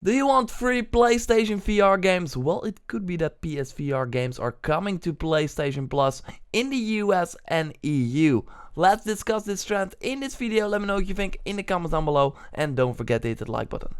Do you want free PlayStation VR games? Well, it could be that PSVR games are coming to PlayStation Plus in the US and EU. Let's discuss this trend in this video. Let me know what you think in the comments down below, and don't forget to hit that like button.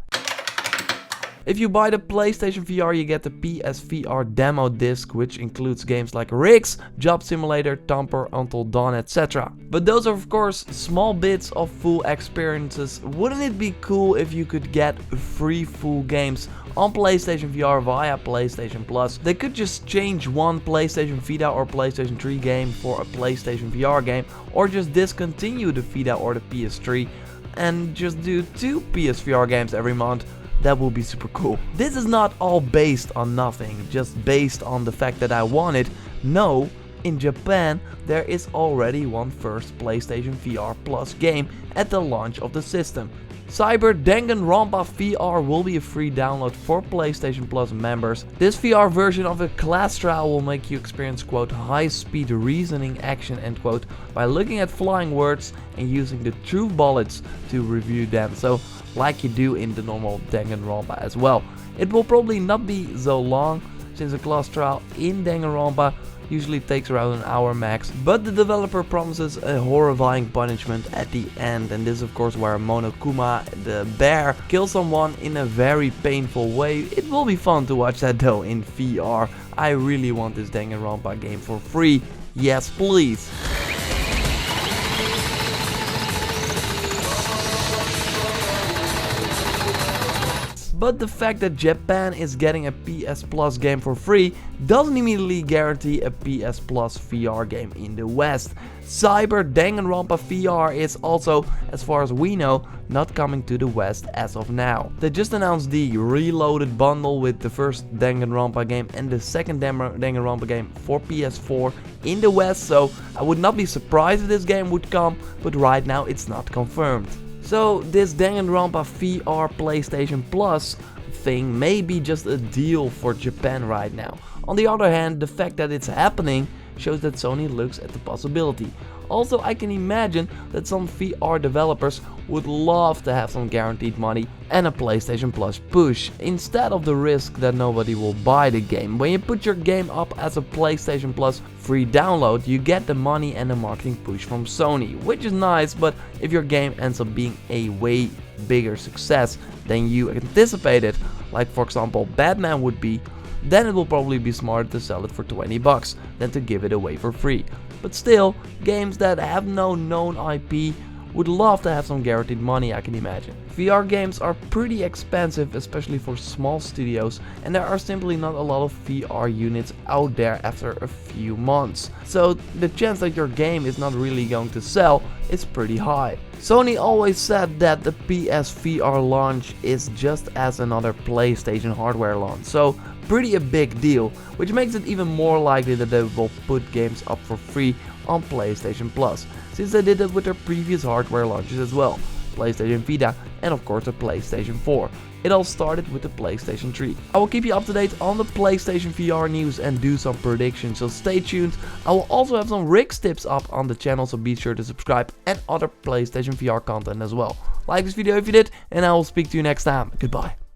If you buy the PlayStation VR, you get the PSVR demo disc, which includes games like Rigs, Job Simulator, Tamper, Until Dawn, etc. But those are of course small bits of full experiences. Wouldn't it be cool if you could get free full games on PlayStation VR via PlayStation Plus? They could just change one PlayStation Vita or PlayStation 3 game for a PlayStation VR game, or just discontinue the Vita or the PS3 and just do 2 PSVR games every month. That would be super cool. This is not all based on nothing, just based on the fact that I want it. No, in Japan there is already one first PlayStation VR Plus game at the launch of the system. Cyber Danganronpa VR will be a free download for PlayStation Plus members. This VR version of a class trial will make you experience quote high-speed reasoning action end quote by looking at flying words and using the truth bullets to review them. So like you do in the normal Danganronpa as well. It will probably not be so long, since a class trial in Danganronpa usually takes around an hour max, but the developer promises a horrifying punishment at the end, and this is of course where Monokuma, the bear, kills someone in a very painful way. It will be fun to watch that though in VR. I really want this Danganronpa game for free. Yes, please. But the fact that Japan is getting a PS Plus game for free doesn't immediately guarantee a PS Plus VR game in the West. Cyber Danganronpa VR is also, as far as we know, not coming to the West as of now. They just announced the reloaded bundle with the first Danganronpa game and the second Danganronpa game for PS4 in the West, so I would not be surprised if this game would come, but right now it's not confirmed. So this Danganronpa VR PlayStation Plus thing may be just a deal for Japan right now. On the other hand, the fact that it's happening shows that Sony looks at the possibility. Also, I can imagine that some VR developers would love to have some guaranteed money and a PlayStation Plus push, instead of the risk that nobody will buy the game. When you put your game up as a PlayStation Plus free download, you get the money and the marketing push from Sony, which is nice, but if your game ends up being a way bigger success than you anticipated, like for example Batman would be, then it will probably be smarter to sell it for 20 bucks than to give it away for free. But still, games that have no known IP would love to have some guaranteed money, I can imagine. VR games are pretty expensive, especially for small studios, and there are simply not a lot of VR units out there after a few months. So the chance that your game is not really going to sell is pretty high. Sony always said that the PSVR launch is just as another PlayStation hardware launch, so pretty a big deal, which makes it even more likely that they will put games up for free on PlayStation Plus, since they did that with their previous hardware launches as well, PlayStation Vita and of course the PlayStation 4. It all started with the PlayStation 3. I will keep you up to date on the PlayStation VR news and do some predictions, so stay tuned. I will also have some rigs tips up on the channel, so be sure to subscribe, and other PlayStation VR content as well. Like this video if you did, and I will speak to you next time. Goodbye.